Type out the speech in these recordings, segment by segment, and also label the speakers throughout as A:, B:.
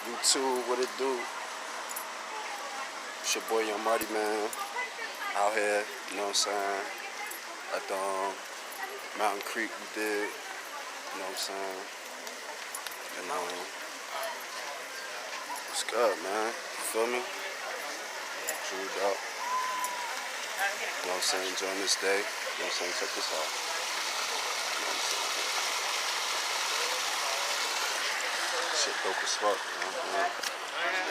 A: YouTube, what it do? It's your boy Young Marty, man. Out here, you know what I'm saying? At the Mountain Creek, we did. You know what I'm saying? And it's good, man. You feel me? Trued up. You know what I'm saying? Enjoying this day. You know what I'm saying? Check this out. You know what I'm saying? Shit dope as fuck, you know what I'm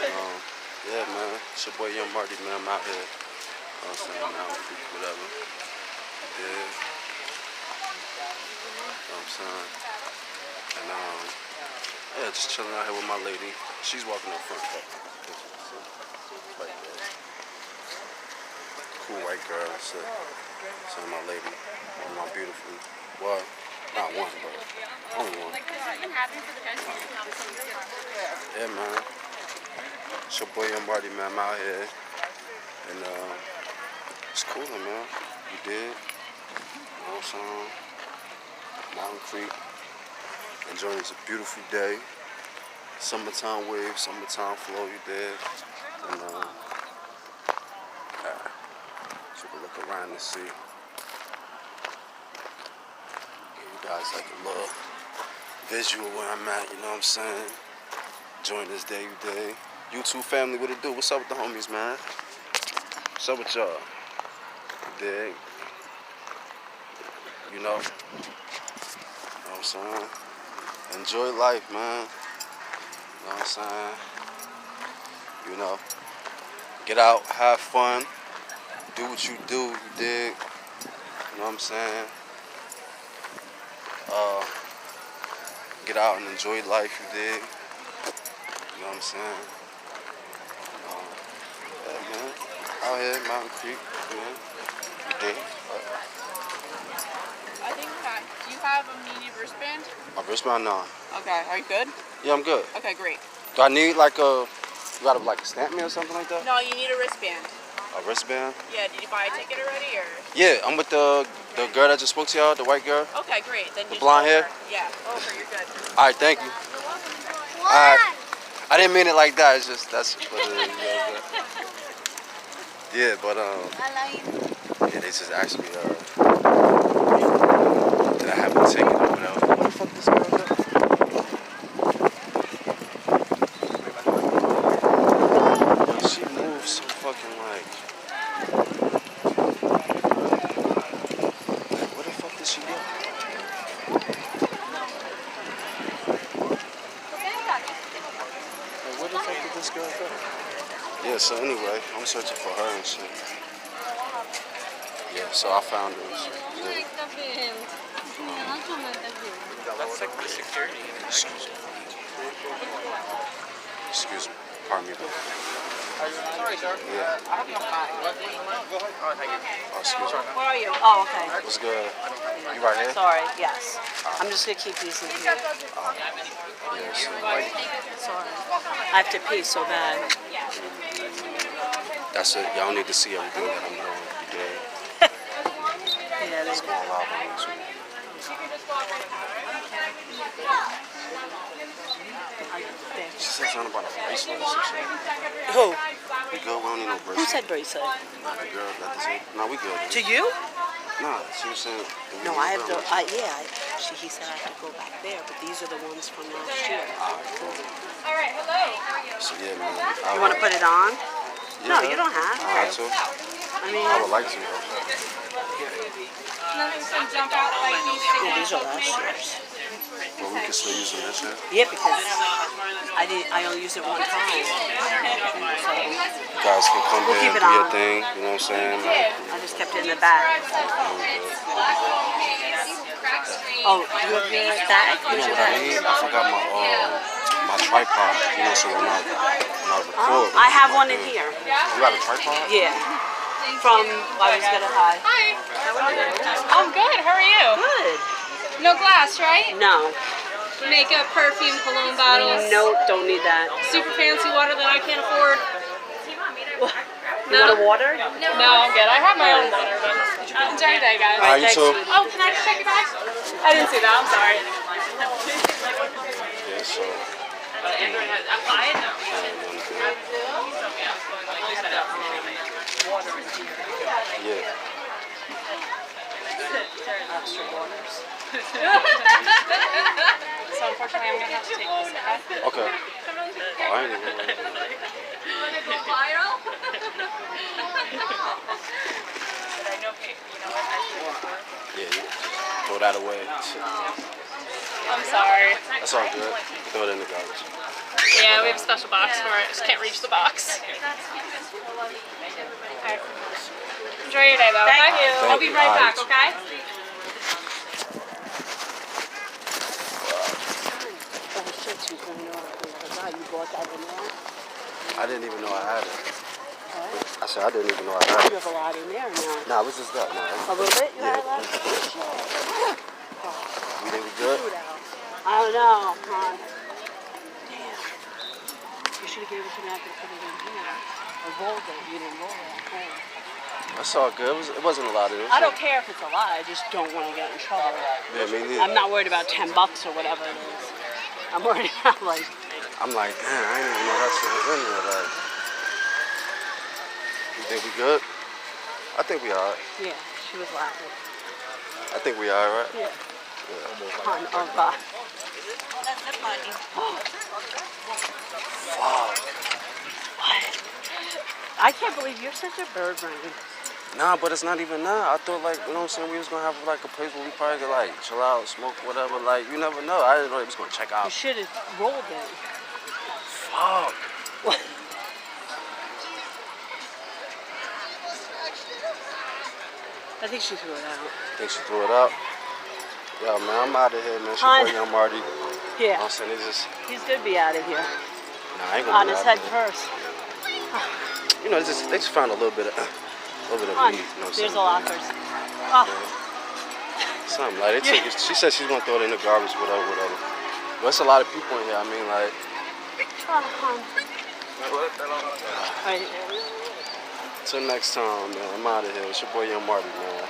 A: saying? Yeah, man. It's your boy Young Marty, man. I'm out here. You know what I'm saying? Mountain Creek, whatever. Yeah. You know what I'm saying? And yeah, just chilling out here with my lady. She's walking up front, though. Right there. Cool white girl, that's it. So my lady, my beautiful. Well, not one, but only one. Yeah, man. It's your boy Young Marty, man. I'm out here. And it's cool, man. You did. You know what I'm saying? Mountain Creek. Enjoying this beautiful day. Summertime wave, summertime flow, you did. And take a look around and see. Give you guys like a little visual where I'm at, you know what I'm saying? Enjoying this day, you did. YouTube family, what it do? What's up with the homies, man? What's up with y'all? You dig? You know? You know what I'm saying? Enjoy life, man. You know what I'm saying? You know? Get out, have fun. Do what you do, you dig? You know what I'm saying? Get out and enjoy life, you dig? You know what I'm saying? Yeah, man. Out here, Mountain Creek, man. You dig?
B: I think do you have a mini wristband?
A: My wristband, no.
B: Okay, are you good?
A: Yeah, I'm good.
B: Okay, great.
A: Do I need like you gotta like stamp me or something like that?
B: No, you need a wristband.
A: A wristband?
B: Yeah, did you buy a ticket already or?
A: Yeah, I'm with the girl that just spoke to y'all, the white girl.
B: Okay, great. Then
A: The
B: just
A: blonde
B: go
A: hair?
B: for it. Yeah, over, you're good.
A: All right, thank you. All right. I didn't mean it like that. It's just that's what it is. Yeah, but yeah, they just asked me did I have a ticket or whatever. What the fuck this girl do? Yo, she moves so fucking like. Where the fuck did she go? Like, where the fuck did this girl go? Yeah, so anyway, I'm searching for her and shit. Yeah, so I found her and shit. Yeah.
C: That's like the security.
A: Excuse me. Excuse me. Pardon me.
C: Sorry, sir.
A: Yeah.
C: I have you on file. Oh, thank you.
A: Oh, excuse me.
D: Where are you? Oh, okay.
A: What's good? You right here?
D: Sorry, yes. I'm just going to keep these in here.
A: Yeah, so, like,
D: Sorry. I have to pee so bad.
A: that's it. Y'all need to see everything that I'm doing. You dig?
D: Yeah, they
A: Small album too. She said something about a bracelet or some shit.
D: Who?
A: We good? We don't need no
D: Who
A: bracelet.
D: said bracelet?
A: Nah, the girl got this. Nah, we good.
D: To you?
A: Nah, she was saying.
D: No, I have to, he said I have to go back there, but these are the ones from last year.
B: All right, hello.
A: So yeah, man.
D: You want to put it on?
A: Yeah,
D: No, you don't have
A: I like to.
D: I mean,
A: I would like to.
B: Nothing's gonna jump out like these
D: yeah, these are last year's.
A: But we can still use them this year.
D: Yeah, because I only used it one time. So
A: You guys can come
D: We'll
A: here
D: keep
A: and
D: it
A: do your
D: on.
A: thing. You know what I'm saying? Like,
D: I just kept it in the bag. Oh, you have your bag?
A: you know what I need? I forgot my tripod. You know, so when I record.
D: I have one in here.
A: You got a tripod?
D: Yeah. From I was gonna hide.
B: Hi. I'm good. How are you?
D: Good.
B: No glass, right?
D: No.
B: Makeup, perfume, cologne bottles.
D: No, don't need that.
B: Super fancy water that I can't afford.
D: You want a water?
B: No, I'm good. I have my own water, but enjoy your day, guys.
A: Alright, you too.
B: Oh, can I just check your bags? I didn't see that. I'm sorry.
A: Yeah, so Yeah.
D: Extra waters.
B: So unfortunately, I'm gonna have to take this.
A: Okay. Oh, I ain't even know.
B: But I know, you know what?
A: Yeah, you throw that away.
B: I'm sorry.
A: That's all good. Throw it in the garbage.
B: Yeah, we have a special box for it. Just can't reach the box. Alright. Enjoy your day, though.
D: Thank
B: okay?
D: you.
B: I'll be right back. Okay?
D: Oh shit, she's going on. You bought that in there?
A: I didn't even know I had it.
D: What?
A: I said I didn't even know I had
D: You
A: it.
D: have a lot in there now.
A: Nah, it was just that, man.
D: A little bit? You
A: Yeah.
D: had a lot? Shit.
A: You think we good?
D: I don't know, hon. Damn. You should have gave it to me. I could have put it in here. Or rolled it. You didn't roll it at home.
A: That's all good. It wasn't a lot of it.
D: I don't care if it's a lot. I just don't want to get in trouble.
A: Yeah, me neither.
D: I'm not worried about $10 or whatever it is. I'm worried about like.
A: I'm like, damn, I didn't even know that shit was in there. Like, you think we good? I think we alright.
D: Yeah, she was laughing.
A: I think we alright.
D: Yeah.
A: Yeah.
D: Hon, oh God.
A: Fuck.
D: What? I can't believe you're such a bird brain.
A: Nah, but it's not even that. I thought, like, you know what I'm saying, we was gonna have like a place where we probably could like chill out, smoke, whatever. Like, you never know. I didn't know it was gonna check
D: You
A: out.
D: should have rolled it.
A: Fuck.
D: What? I think she threw it out.
A: Think she threw it out? Yo, man, I'm out of here, man. It's
D: Hon.
A: your boy Young Marty.
D: Yeah.
A: I'm saying it's just,
D: He's gonna be out of here.
A: nah, I ain't gonna
D: On
A: be
D: his
A: out
D: head
A: of
D: first.
A: here. You know, they just found a little bit of
D: Hon,
A: weed. You know what I'm
D: there's
A: saying?
D: a lockers. Oh,
A: Something like they take it. She said she's gonna throw it in the garbage, whatever, whatever. But it's a lot of people in here. I mean, like,
D: hon. Right.
A: till next time, man. I'm out of here. It's your boy Young Marty, man.